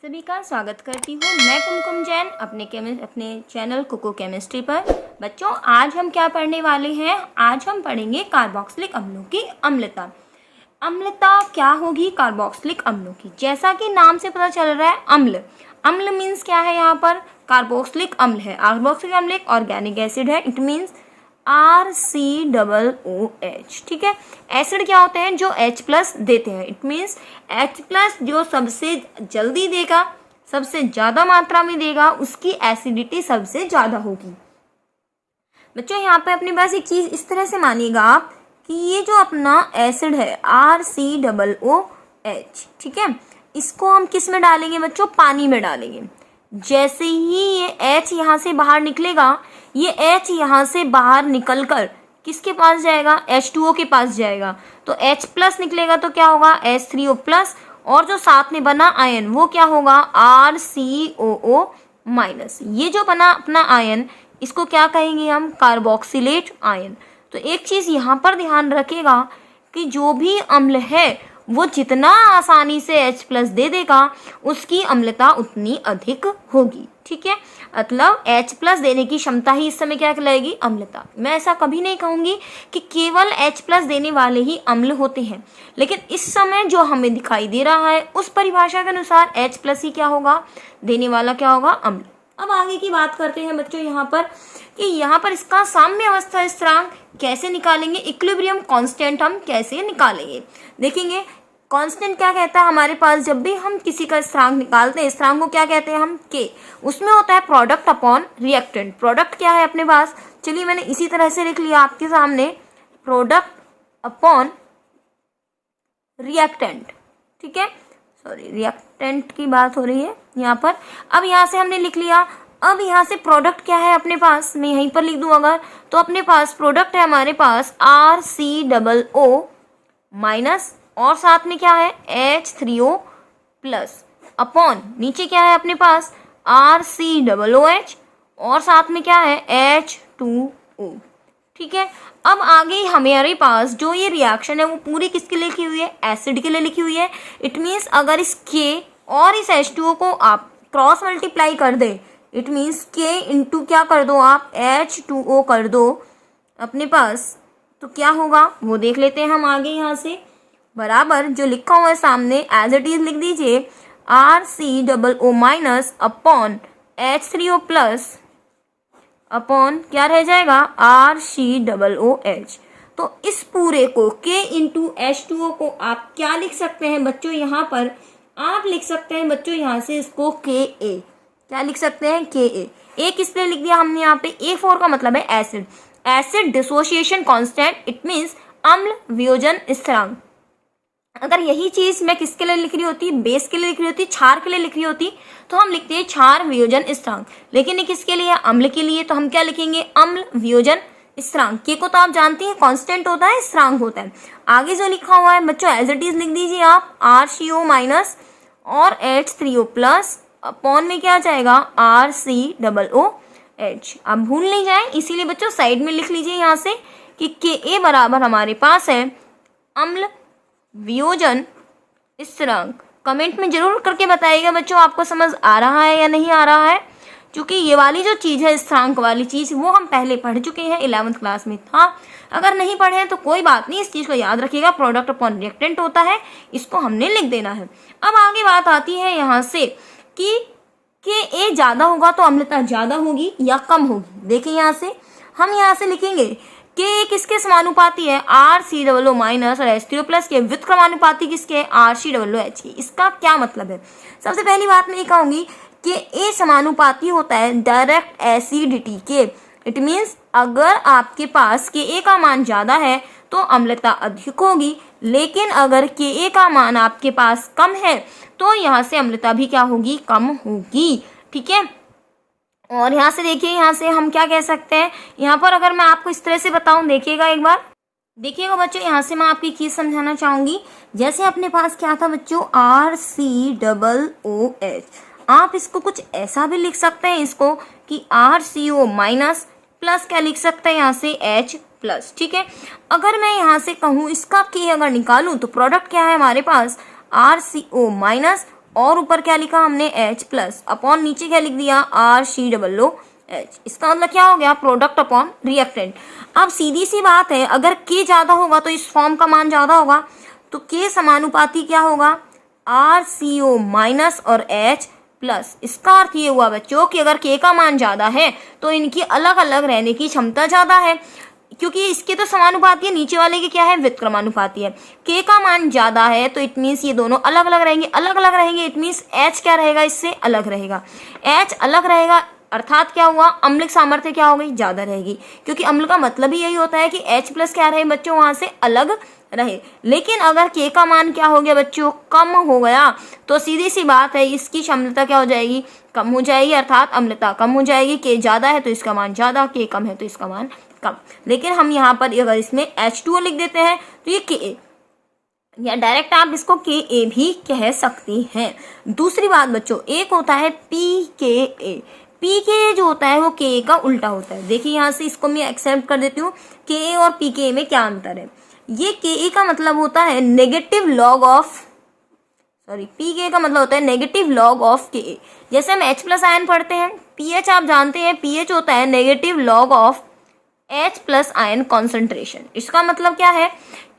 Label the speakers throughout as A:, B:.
A: सभी का स्वागत करती हूँ मैं कुमकुम जैन अपने चैनल कुकू केमिस्ट्री पर। बच्चों, आज हम क्या पढ़ने वाले हैं? आज हम पढ़ेंगे कार्बोक्सिलिक अम्लों की अम्लता। अम्लता क्या होगी कार्बोक्सिलिक अम्लों की? जैसा कि नाम से पता चल रहा है, अम्ल। अम्ल मीन्स क्या है? यहाँ पर कार्बोक्सिलिक अम्ल है। कार्बोक्सिलिक अम्ल एक ऑर्गेनिक एसिड है। It means RCOOH। ठीक है। एसिड क्या होते हैं? जो H प्लस देते हैं। इट मीन्स H प्लस जो सबसे जल्दी देगा, सबसे ज्यादा मात्रा में देगा, उसकी एसिडिटी सबसे ज्यादा होगी। बच्चों, यहाँ पे अपने पास एक चीज इस तरह से मानिएगा आप कि ये जो अपना एसिड है RCOOH, ठीक है, इसको हम किस में डालेंगे बच्चों? पानी में डालेंगे। जैसे ही ये H यहाँ से बाहर निकलेगा, ये H यहाँ से बाहर निकलकर किसके पास जाएगा? H2O के पास जाएगा। तो H प्लस निकलेगा तो क्या होगा? H3O प्लस, और जो साथ में बना आयन वो क्या होगा? RCOO minus. ये जो बना अपना आयन, इसको क्या कहेंगे हम? Carboxylate ion. तो एक चीज यहाँ पर ध्यान रखेगा कि जो भी अम्ल है वो जितना आसानी से H प्लस दे देगा, उसकी अम्लता उतनी अधिक होगी। ठीक है, मतलब H प्लस देने की क्षमता ही इस समय क्या कहलाएगी? अम्लता। मैं ऐसा कभी नहीं कहूंगी कि केवल H प्लस देने वाले ही अम्ल होते हैं, लेकिन इस समय जो हमें दिखाई दे रहा है उस परिभाषा के अनुसार H प्लस ही क्या होगा? देने वाला क्या होगा? अम्ल। अब आगे की बात करते हैं बच्चों यहाँ पर कि यहाँ पर इसका साम्य अवस्था स्थिरांक कैसे निकालेंगे, इक्विलिब्रियम कांस्टेंट हम कैसे निकालेंगे, देखेंगे। कांस्टेंट क्या कहता है हमारे पास? जब भी हम किसी का स्थिरांक निकालते हैं, स्थिरांक को क्या कहते हैं हम? के। उसमें होता है प्रोडक्ट अपॉन रिएक्टेंट। प्रोडक्ट क्या है अपने पास? चलिए मैंने इसी तरह से लिख लिया आपके सामने, प्रोडक्ट अपॉन रिएक्टेंट। ठीक है, सॉरी, रिएक्टेंट की बात हो रही है यहाँ पर। अब यहाँ से हमने लिख लिया। अब यहाँ से प्रोडक्ट क्या है अपने पास? मैं यहीं पर लिख दूं अगर, तो अपने पास प्रोडक्ट है हमारे पास RCOO माइनस, और साथ में क्या है? H3O प्लस, अपॉन नीचे क्या है अपने पास? RCOOH, और साथ में क्या है? H2O। ठीक है, अब आगे हमारे पास जो ये रिएक्शन है वो पूरी किसके लिए लिखी हुई है? एसिड के लिए लिखी हुई है। इट मीन्स अगर इस K और इस H2O को आप क्रॉस मल्टीप्लाई कर दे, इट मीन्स K इंटू क्या कर दो आप? H2O कर दो अपने पास, तो क्या होगा वो देख लेते हैं हम आगे। यहाँ से बराबर जो लिखा हुआ है सामने एज इट इज लिख दीजिए, RCOO minus upon H3O plus upon क्या रह जाएगा? RCOOH। तो इस पूरे को K इंटू H2O को आप क्या लिख सकते हैं बच्चों? यहाँ पर आप लिख सकते हैं बच्चों यहाँ से इसको KA। क्या लिख सकते हैं? KA। A किस लिए लिख दिया हमने यहाँ पे? A4 का मतलब है acid. Acid dissociation constant, it means अम्ल वियोजन स्थिरांक। अगर यही चीज मैं किसके लिए लिख रही होती? बेस के लिए लिख रही होती, क्षार के लिए लिख रही होती, तो हम लिखते हैं क्षार वियोजन स्थिरांक। लेकिन ये किसके लिए है? अम्ल के लिए, तो हम क्या लिखेंगे? अम्ल वियोजन स्थिरांक। के को तो आप जानती हैं कांस्टेंट होता है, स्थिरांक होता है। आगे जो लिखा हुआ है बच्चों एज इट इज लिख दीजिए आप, RCO माइनस और H3O प्लस, अपॉन में क्या जाएगा? RCOOH। अब भूल नहीं जाए, इसीलिए बच्चों साइड में लिख लीजिए यहाँ से कि KA बराबर हमारे पास है अम्ल वियोजन स्थिरांक। कमेंट में जरूर करके बताइएगा बच्चों आपको समझ आ रहा है या नहीं आ रहा है, क्योंकि ये वाली जो चीज है स्थिरांक वाली चीज वो हम पहले पढ़ चुके हैं, 11th क्लास में था। अगर नहीं पढ़े हैं तो कोई बात नहीं, इस चीज को याद रखिएगा, प्रोडक्ट अपॉन रिएक्टेंट होता है, इसको हमने लिख देना है। अब आगे बात आती है यहाँ से कि A ज्यादा होगा तो अम्लता ज्यादा होगी या कम होगी। देखिए यहाँ से हम यहाँ से लिखेंगे K किसके समानुपाती है? RCOO माइनस और H3O प्लस के व्युत्क्रमानुपाती किसके? RCOOH की। इसका क्या मतलब है? सबसे पहली बात मैं ये कहूंगी कि A समानुपाती होता है डायरेक्ट एसिडिटी के। इट मीन्स अगर आपके पास Ka का मान ज्यादा है तो अम्लता अधिक होगी, लेकिन अगर Ka का मान आपके पास कम है तो यहाँ से अम्लता भी क्या होगी? कम होगी। ठीक है, और यहाँ से देखिए, यहाँ से हम क्या कह सकते हैं? यहाँ पर अगर मैं आपको इस तरह से बताऊं, देखिएगा एक बार, देखिएगा बच्चों, यहाँ से मैं आपको एक चीज समझाना चाहूंगी। जैसे अपने पास क्या था बच्चों? RCOOH। आप इसको कुछ ऐसा भी लिख सकते हैं इसको कि RCO माइनस प्लस क्या लिख सकते हैं यहाँ से? H plus. ठीक है, अगर मैं यहाँ से कहूँ इसका K अगर निकालूं तो प्रोडक्ट क्या है हमारे पास? RCO माइनस और ऊपर क्या लिखा हमने H प्लस अपॉन नीचे क्या लिख दिया RCOOH। इसका मतलब क्या हो गया, प्रोडक्ट अपॉन रिएक्टेंट। अब सीधी सी बात है, अगर K ज्यादा होगा तो इस फॉर्म का मान ज्यादा होगा, तो K समानुपाती क्या होगा RCO माइनस और H प्लस। इसका अर्थ ये हुआ बच्चों कि अगर K का मान ज्यादा है तो इनकी अलग अलग रहने की क्षमता ज्यादा है, क्योंकि इसके तो समानुपाती है, नीचे वाले के क्या है व्युत्क्रमानुपाती है। K का मान ज्यादा है तो इट मीन्स ये दोनों अलग अलग रहेंगे, अलग अलग रहेंगे इट मीन्स H क्या रहेगा, इससे अलग रहेगा। H अलग रहेगा अर्थात क्या हुआ, अम्लिक सामर्थ्य क्या हो गई, ज्यादा रहेगी, क्योंकि अम्ल का मतलब ही यही होता है कि H प्लस क्या रहे बच्चों, वहां से अलग रहे। लेकिन अगर K का मान क्या हो गया बच्चों, कम हो गया, तो सीधी सी बात है इसकी क्षमता क्या हो जाएगी, कम हो जाएगी, अर्थात अम्लता कम हो जाएगी। K ज्यादा है तो इसका मान ज्यादा, K कम है तो इसका मान कम। लेकिन हम यहाँ पर अगर इसमें H2O लिख देते हैं तो ये Ka, या डायरेक्ट आप इसको Ka भी कह सकती हैं। दूसरी बात बच्चों, एक होता है pKa। pKa जो होता है वो Ka का उल्टा होता है। देखिए यहाँ से इसको मैं एक्सेप्ट कर देती हूँ, Ka और pKa में क्या अंतर है। ये Ka का मतलब होता है नेगेटिव लॉग ऑफ, pKa का मतलब होता है नेगेटिव लॉग ऑफ Ka। जैसे हम H प्लस आयन पढ़ते हैं, pH आप जानते हैं, pH होता है negative log of H plus ion concentration. इसका मतलब क्या है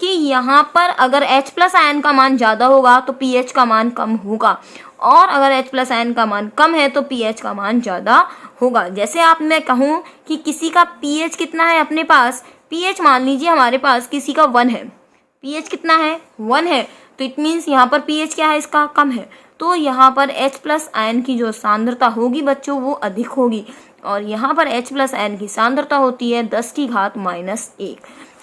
A: कि यहाँ पर अगर H प्लस आयन का मान ज्यादा होगा तो pH का मान कम होगा, और अगर H प्लस आयन का मान कम है तो pH का मान ज्यादा होगा। जैसे आप मैं कहूँ कि किसी का pH कितना है अपने पास, pH मान लीजिए हमारे पास किसी का 1 है, pH कितना है 1 है, तो इट मीन्स यहाँ पर pH क्या है, इसका कम है, तो यहाँ पर H प्लस आयन की जो सांद्रता होगी बच्चों वो अधिक होगी, और यहाँ पर H प्लस आयन की सांद्रता होती है 10 की घात -1।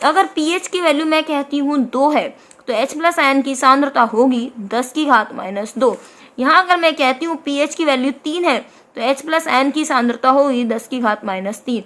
A: अगर pH की वैल्यू मैं कहती हूँ 2 है तो H प्लस आयन की सांद्रता होगी 10 की घात -2। यहाँ अगर मैं कहती हूँ pH की वैल्यू 3 है तो H प्लस आयन की सांद्रता होगी 10 की घात -3।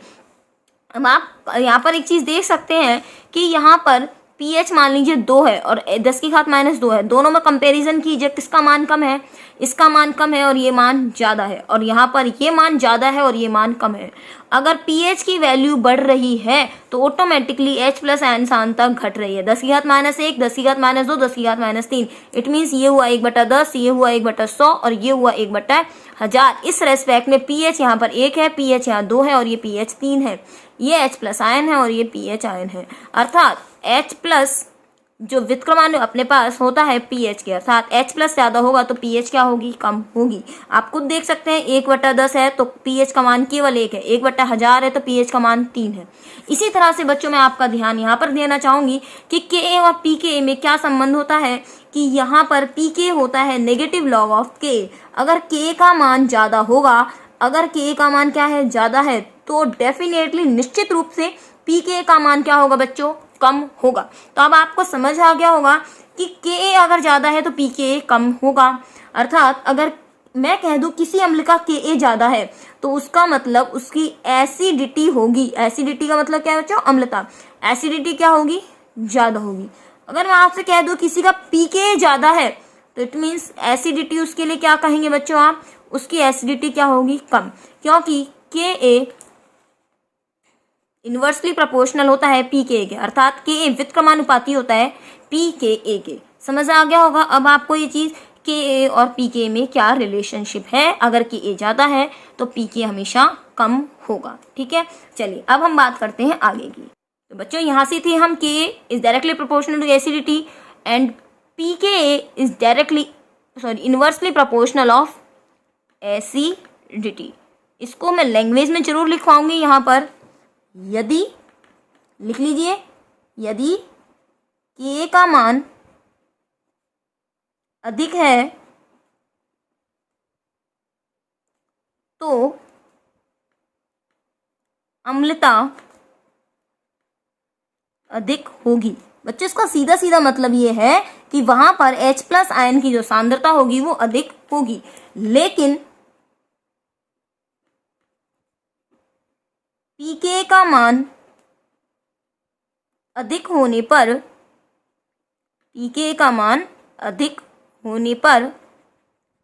A: अब आप यहाँ पर एक चीज देख सकते हैं कि यहाँ पर pH मान लीजिए 2 है और 10 की घात -2 है, दोनों में कंपैरिजन कीजिए, किसका मान कम है, इसका मान कम है और ये मान ज्यादा है, और यहाँ पर ये मान ज्यादा है और ये मान कम है। अगर pH की वैल्यू बढ़ रही है तो ऑटोमेटिकली H प्लस आयन सांद्रता घट रही है, 10 की घात -1, 10 की घात -2, 10 की घात -3। इट मीन्स ये हुआ 1/10, ये हुआ 1/100 और ये हुआ 1/1000। इस रेस्पेक्ट में pH यहाँ पर 1 है, pH यहाँ 2 है और ये pH 3 है। ये H प्लस आयन है और ये pH आयन है, अर्थात H प्लस जो व्युत्क्रमाणु अपने पास होता है pH के, अर्थात H प्लस ज्यादा होगा तो pH क्या होगी, कम होगी। आप खुद देख सकते हैं 1/10 है तो pH का मान केवल 1 है, 1/1000 है तो pH का मान 3 है। इसी तरह से बच्चों मैं आपका ध्यान यहाँ पर देना चाहूंगी कि Ka और pKa में क्या संबंध होता है, कि यहाँ पर pK होता है नेगेटिव लॉग ऑफ K। अगर K का मान ज्यादा होगा, अगर K का मान क्या है, ज्यादा है, तो डेफिनेटली निश्चित रूप से pK का मान क्या होगा बच्चों, कम होगा। तो अब आपको समझ आ गया होगा कि Ka अगर ज्यादा है तो pKa कम होगा। अर्थात अगर मैं कह दूं किसी अम्ल का Ka ज्यादा है तो उसका मतलब उसकी एसिडिटी होगी, एसिडिटी का मतलब क्या है बच्चों, अम्लता, एसिडिटी क्या होगी, ज्यादा होगी। अगर मैं आपसे कह दूं किसी का pKa ज्यादा है तो इट मीन्स एसिडिटी उसके लिए क्या कहेंगे बच्चों आप, उसकी एसिडिटी क्या होगी, कम, क्योंकि Ka इनवर्सली प्रोपोर्शनल होता है pKa के, अर्थात Ka व्युत्क्रमानुपाती होता है pKa के। समझ आ गया होगा अब आपको ये चीज, Ka और pKa में क्या रिलेशनशिप है। अगर Ka ज्यादा है तो pKa हमेशा कम होगा। ठीक है, चलिए अब हम बात करते हैं आगे की। तो बच्चों यहाँ से थे हम Ka is directly proportional to acidity and pKa is directly inversely proportional of acidity. इसको मैं लैंग्वेज में जरूर लिखवाऊंगी यहाँ पर, यदि लिख लीजिए, यदि Ka का मान अधिक है तो अम्लता अधिक होगी। बच्चों इसका सीधा सीधा मतलब ये है कि वहां पर H प्लस आयन की जो सांद्रता होगी वो अधिक होगी, लेकिन pK का मान अधिक होने पर, pK का मान अधिक होने पर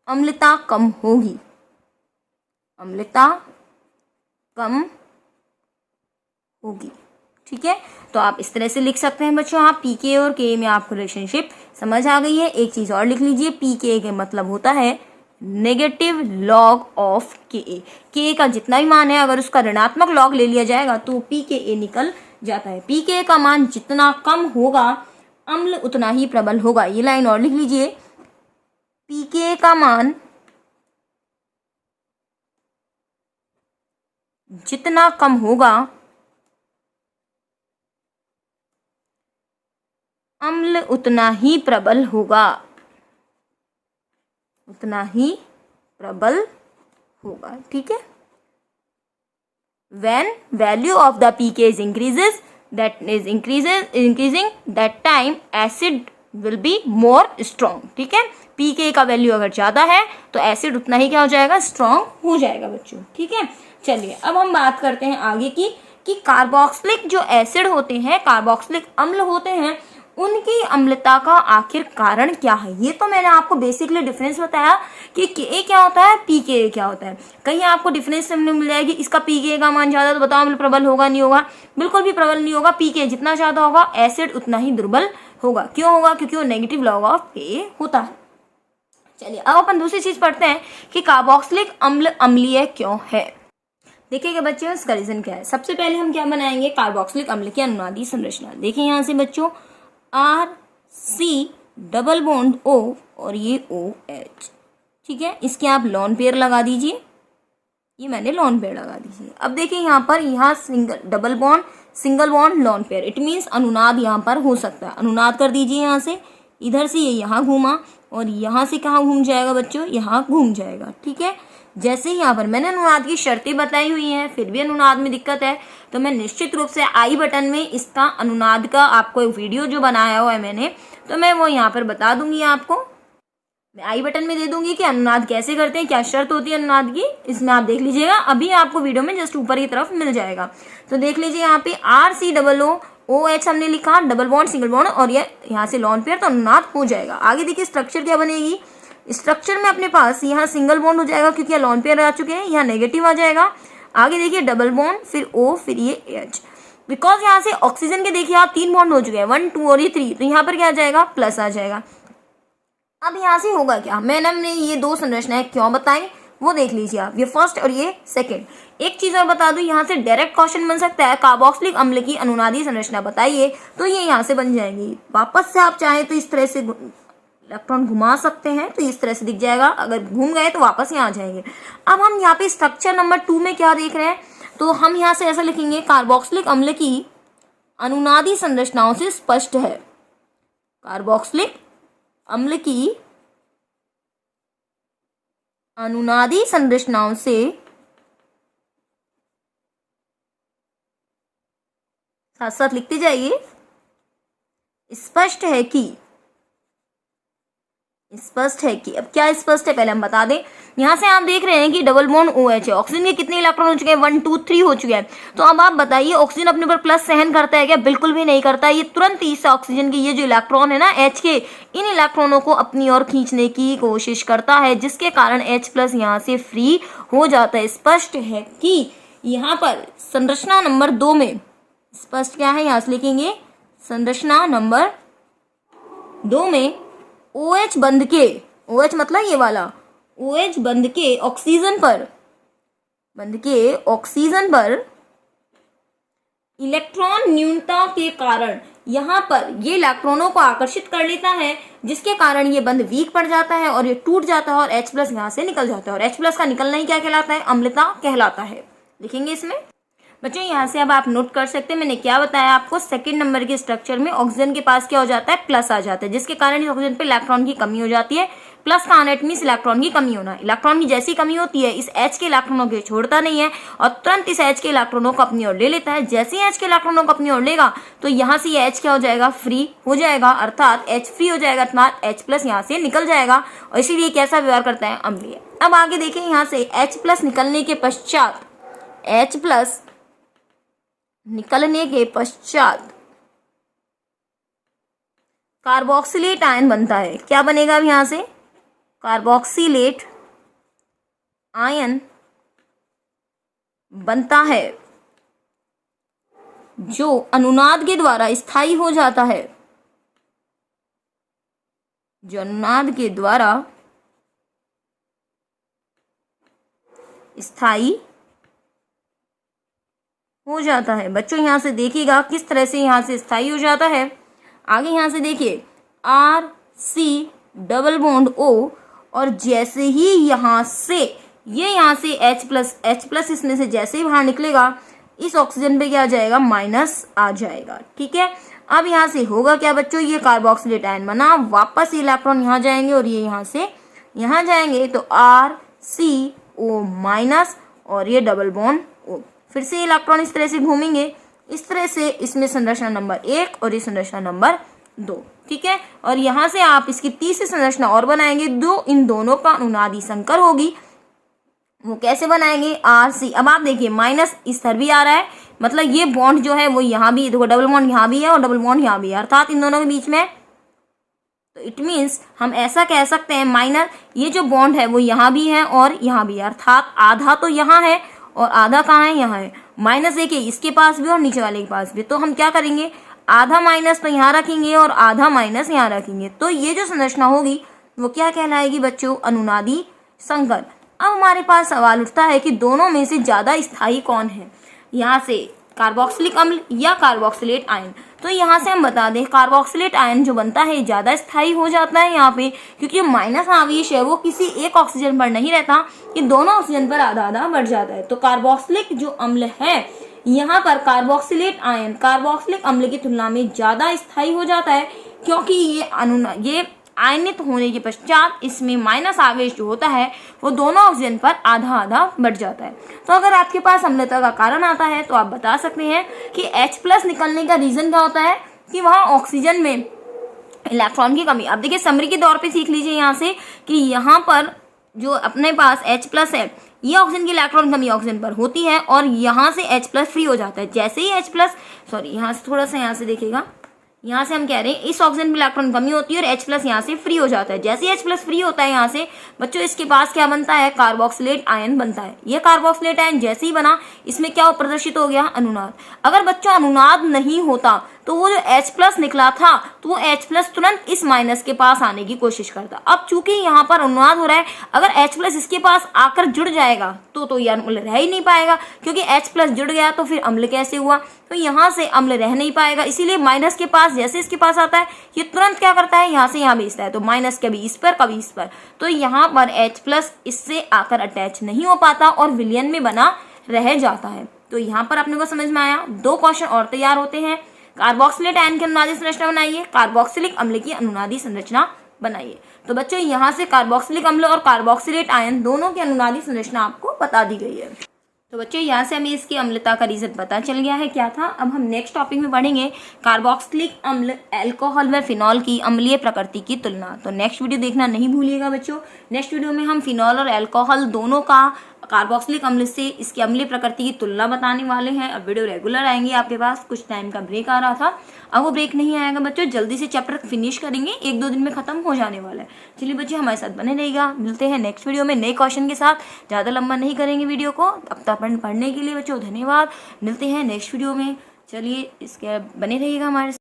A: अम्लता कम होगी, अम्लता कम होगी। ठीक है, तो आप इस तरह से लिख सकते हैं बच्चों, आप pK और Ka में आपको रिलेशनशिप समझ आ गई है? एक चीज और लिख लीजिए, pKa के मतलब होता है negative log of Ka। Ka का जितना भी मान है अगर उसका ऋणात्मक लॉग ले लिया जाएगा तो pKa निकल जाता है। pKa का मान जितना कम होगा अम्ल उतना ही प्रबल होगा। ये लाइन और लिख लीजिए, pKa का मान जितना कम होगा अम्ल उतना ही प्रबल होगा, उतना ही प्रबल होगा। ठीक है। when value of the pK is increasing that time acid will be more strong। ठीक है। pK का वैल्यू अगर ज्यादा है तो एसिड उतना ही क्या हो जाएगा, स्ट्रॉन्ग हो जाएगा बच्चों। ठीक है। चलिए अब हम बात करते हैं आगे की कि कार्बोक्सिलिक जो एसिड होते हैं, कार्बोक्सिलिक अम्ल होते हैं, उनकी अम्लता का आखिर कारण क्या है। ये तो मैंने आपको बेसिकली डिफरेंस बताया कि Ka क्या होता है, pKa क्या होता है। कहीं आपको डिफरेंस मिल जाएगी, इसका pKa का मान ज्यादा तो बताओ अम्ल प्रबल होगा नहीं होगा? बिल्कुल भी प्रबल नहीं होगा। pKa जितना ज्यादा होगा एसिड उतना ही दुर्बल होगा। क्यों होगा? क्योंकि वो नेगेटिव लॉग ऑफ Ka होता है। चलिए अब अपन दूसरी चीज पढ़ते हैं कि कार्बोक्सिलिक अम्ल अम्लीय क्यों है। देखिएगा बच्चों इसका रीजन क्या है। सबसे पहले हम क्या बनाएंगे, कार्बोक्सिलिक अम्ल की अनुनादी संरचना। देखिए यहाँ से बच्चों RC डबल बॉन्ड O और ये OH। ठीक है। इसके आप लॉन पेयर लगा दीजिए, ये मैंने लॉन पेयर लगा दीजिए। अब देखिए यहाँ पर यहाँ single double bond single bond lone pair, it means अनुनाद यहाँ पर हो सकता है। अनुनाद कर दीजिए यहाँ से, इधर से ये यहाँ घूमा और यहाँ से कहाँ घूम जाएगा बच्चों, यहाँ घूम जाएगा। ठीक है। जैसे यहाँ पर मैंने अनुनाद की शर्तें बताई हुई हैं, फिर भी अनुनाद में दिक्कत है तो मैं निश्चित रूप से आई बटन में इसका अनुनाद का आपको एक वीडियो जो बनाया हुआ है मैंने, तो मैं वो यहाँ पर बता दूंगी आपको। मैं आई बटन में दे दूंगी कि अनुनाद कैसे करते हैं, क्या शर्त होती है अनुनाद की, इसमें आप देख लीजिएगा। अभी आपको वीडियो में जस्ट ऊपर की तरफ मिल जाएगा। तो देख लीजिए यहाँ पे RCOOH हमने लिखा, डबल बॉन्ड सिंगल बॉन्ड और ये यहाँ से लॉन पेयर, तो अनुनाद हो जाएगा। आगे देखिए स्ट्रक्चर क्या बनेगी। स्ट्रक्चर में अपने पास यहाँ सिंगल बॉन्ड हो जाएगा क्योंकि यहाँ लॉन पेयर आ चुके हैं, यहाँ नेगेटिव आ जाएगा। आगे देखिए डबल बॉन्ड, फिर O, फिर ये H। बिकॉज यहाँ से ऑक्सीजन के देखिए आप 3 बॉन्ड हो चुके हैं, 1 2 और ये 3, तो यहाँ पर क्या आ जाएगा, प्लस आ जाएगा। अब यहाँ से होगा क्या, मैंने ये 2 संरचनाएं क्यों बताई वो देख लीजिए आप, ये फर्स्ट और ये सेकंड। एक चीज और बता दूं, यहाँ से डायरेक्ट क्वेश्चन बन सकता है, कार्बोक्सिलिक अम्ल की अनुनादी संरचना बताइए, तो ये यहाँ से बन जाएगी। वापस से आप चाहें तो इस तरह से इलेक्ट्रॉन घुमा सकते हैं, तो इस तरह से दिख जाएगा। अगर घूम गए तो वापस यहाँ आ जाएंगे। अब हम यहाँ पे स्ट्रक्चर नंबर 2 में क्या देख रहे हैं, तो हम यहाँ से ऐसा लिखेंगे, कार्बोक्सिलिक अम्ल की अनुनादी संरचनाओं से स्पष्ट है। कार्बोक्सिलिक अम्ल की अनुनादी संरचनाओं से साथ साथ लिखते जाइए, स्पष्ट है कि अब क्या स्पष्ट है पहले हम बता दें। यहाँ से आप देख रहे हैं कि डबल बॉन्ड OH है, ऑक्सीजन के कितने इलेक्ट्रॉन हो चुके हैं, 1 2 3 हो चुके हैं। तो अब आप बताइए ऑक्सीजन अपने पर प्लस सहन करता है क्या, बिल्कुल भी नहीं करता है। ये तुरंत इस ऑक्सीजन के ये जो इलेक्ट्रॉन है ना H के, इन इलेक्ट्रॉनों को अपनी ओर खींचने की कोशिश करता है, जिसके कारण H+ यहाँ से फ्री हो जाता है। स्पष्ट है कि यहाँ पर संरचना नंबर 2 में स्पष्ट क्या है, यहाँ से लिखेंगे संरचना नंबर 2 में OH बंध के, OH मतलब ये वाला, OH बंध के ऑक्सीजन पर इलेक्ट्रॉन न्यूनता के कारण यहाँ पर ये इलेक्ट्रॉनों को आकर्षित कर लेता है, जिसके कारण ये बंध वीक पड़ जाता है और ये टूट जाता है और H+ यहाँ से निकल जाता है। और H+ का निकलना ही क्या कहलाता है, अम्लता कहलाता है। लिखेंगे इसमें बच्चों, यहाँ से अब आप नोट कर सकते हैं मैंने क्या बताया आपको। सेकंड नंबर के स्ट्रक्चर में ऑक्सीजन के पास क्या हो जाता है, प्लस आ जाता है, जिसके कारण इस ऑक्सीजन पे इलेक्ट्रॉन की कमी हो जाती है। प्लस का आना इट मींस इलेक्ट्रॉन की कमी होना। इलेक्ट्रॉन की जैसी कमी होती है, इस H के इलेक्ट्रॉनों को छोड़ता नहीं है और तुरंत इस H के इलेक्ट्रॉनों को अपनी ओर ले लेता है। जैसे ही H के इलेक्ट्रॉनों को अपनी ओर लेगा तो यहाँ से ये H क्या हो जाएगा, फ्री हो जाएगा, अर्थात H फ्री हो जाएगा, अर्थात H+ यहाँ से निकल जाएगा और इसीलिए कैसा व्यवहार करता है, अम्लीय। अब आगे देखिए, यहाँ से H+ निकलने के पश्चात कार्बोक्सिलेट आयन बनता है। क्या बनेगा अब यहाँ से, कार्बोक्सिलेट आयन बनता है जो अनुनाद के द्वारा स्थायी हो जाता है। जो अनुनाद के द्वारा स्थायी हो जाता है। बच्चों यहाँ से देखिएगा किस तरह से यहाँ से स्थायी हो जाता है। आगे यहाँ से देखिए RC डबल बॉन्ड O, और जैसे ही यहाँ से यहाँ से H+ इसमें से जैसे ही बाहर निकलेगा, इस ऑक्सीजन पे क्या आ जाएगा, माइनस आ जाएगा। ठीक है, अब यहाँ से होगा क्या बच्चों, ये कार्बोक्सिलेट आयन बना, वापस ये इलेक्ट्रॉन यहाँ जाएंगे और ये यहाँ से यहाँ जाएंगे, तो RCO- और ये डबल बॉन्ड O, फिर से इलेक्ट्रॉन इस तरह से घूमेंगे, इस तरह से इसमें संरचना नंबर 1 और ये संरचना नंबर 2। ठीक है, और यहाँ से आप इसकी तीसरी संरचना और बनाएंगे, इन दोनों का अनुनादी संकर होगी। वो कैसे बनाएंगे, RC। अब आप देखिए माइनस इस तरह भी आ रहा है, मतलब ये बॉन्ड जो है वो यहाँ भी, देखो डबल बॉन्ड यहाँ भी है और डबल बॉन्ड यहाँ भी है, अर्थात इन दोनों के बीच में, तो इट मीन्स हम ऐसा कह सकते हैं माइनस ये जो बॉन्ड है वो यहाँ भी है और यहाँ भी है, अर्थात आधा तो यहाँ है और आधा कहाँ है, यहाँ है। माइनस देखिए इसके पास भी और नीचे वाले के पास भी, तो हम क्या करेंगे, आधा माइनस तो यहाँ रखेंगे और आधा माइनस यहाँ रखेंगे, तो ये जो संरचना होगी वो क्या कहलाएगी बच्चों, अनुनादी संकर। अब हमारे पास सवाल उठता है कि दोनों में से ज्यादा स्थायी कौन है, यहाँ से कार्बोक्सिलिक अम्ल या कार्बोक्सिलेट आयन। तो यहाँ से हम बता दें कार्बोक्सिलेट आयन जो बनता है ज्यादा स्थायी हो जाता है यहाँ पे, क्योंकि माइनस आवेश है वो किसी एक ऑक्सीजन पर नहीं रहता, ये दोनों ऑक्सीजन पर आधा आधा बढ़ जाता है। तो कार्बोक्सिलिक जो अम्ल है यहाँ पर कार्बोक्सिलेट आयन कार्बोक्सिलिक अम्ल की तुलना में ज्यादा स्थायी हो जाता है, क्योंकि ये आयनित होने के पश्चात इसमें माइनस आवेश जो होता है वो दोनों ऑक्सीजन पर आधा आधा बढ़ जाता है। तो अगर आपके पास अम्लता का कारण आता है तो आप बता सकते हैं कि H+ निकलने का रीजन क्या होता है कि वहाँ ऑक्सीजन में इलेक्ट्रॉन की कमी। अब देखिए समरी के तौर पे सीख लीजिए यहाँ से कि यहाँ पर जो अपने पास H+ है, ये ऑक्सीजन की इलेक्ट्रॉन कमी ऑक्सीजन पर होती है और यहाँ से H+ फ्री हो जाता है। जैसे ही यहाँ से थोड़ा सा यहाँ से देखिएगा, यहाँ से हम कह रहे हैं इस ऑक्सीजन में इलेक्ट्रॉन कमी होती है और H+ यहाँ से फ्री हो जाता है। जैसे ही H+ फ्री होता है यहाँ से बच्चों, इसके पास क्या बनता है, कार्बोक्सिलेट आयन बनता है। ये कार्बोक्सिलेट आयन जैसे ही बना, इसमें क्या प्रदर्शित हो गया, अनुनाद। अगर बच्चों अनुनाद नहीं होता तो वो जो H+ निकला था तो वो H+ तुरंत इस माइनस के पास आने की कोशिश करता। अब चूंकि यहाँ पर अनुनाद हो रहा है, अगर H+ इसके पास आकर जुड़ जाएगा तो ये अम्ल रह ही नहीं पाएगा, क्योंकि H+ जुड़ गया तो फिर अम्ल कैसे हुआ, तो यहाँ से अम्ल रह नहीं पाएगा। इसीलिए माइनस के पास जैसे इसके पास आता है, ये तुरंत क्या करता है, यहाँ से यहाँ भेजता है, तो माइनस कभी इस पर कभी इस पर, तो यहाँ पर H+ इससे आकर अटैच नहीं हो पाता और विलयन में बना रह जाता है। तो यहाँ पर अपने को समझ में आया, 2 क्वेश्चन और तैयार होते हैं। कार्बोक्सिलेट आयन की अनुनादी संरचना बनाइए, कार्बोक्सिलिक अम्ल की अनुनादी संरचना बनाइए। तो बच्चों यहाँ से कार्बोक्सिलिक अम्ल और कार्बोक्सिलेट आयन दोनों की अनुनादी संरचना आपको बता दी गई है। तो बच्चों यहाँ से हमें इसकी अम्लता का रीजन पता चल गया है क्या था। अब हम नेक्स्ट टॉपिक में पढ़ेंगे कार्बोक्सिलिक अम्ल, अल्कोहल व फिनॉल की अम्लीय प्रकृति की तुलना। तो नेक्स्ट वीडियो देखना नहीं भूलिएगा बच्चों। नेक्स्ट वीडियो में हम फिनॉल और अल्कोहल दोनों का कार्बोक्सिलिक अम्ल से इसकी अम्लीय प्रकृति की तुलना बताने वाले हैं। अब वीडियो रेगुलर आएंगे आपके पास, कुछ टाइम का ब्रेक आ रहा था, अब वो ब्रेक नहीं आएगा बच्चों, जल्दी से चैप्टर फिनिश करेंगे, 1-2 दिन में खत्म हो जाने वाला है। चलिए बच्चों हमारे साथ बने रहिएगा, मिलते हैं नेक्स्ट वीडियो में नए क्वेश्चन के साथ। ज़्यादा लंबा नहीं करेंगे वीडियो को। अब तक पढ़ने के लिए बच्चों धन्यवाद, मिलते हैं नेक्स्ट वीडियो में। चलिए इसके बने रहिएगा हमारे साथ।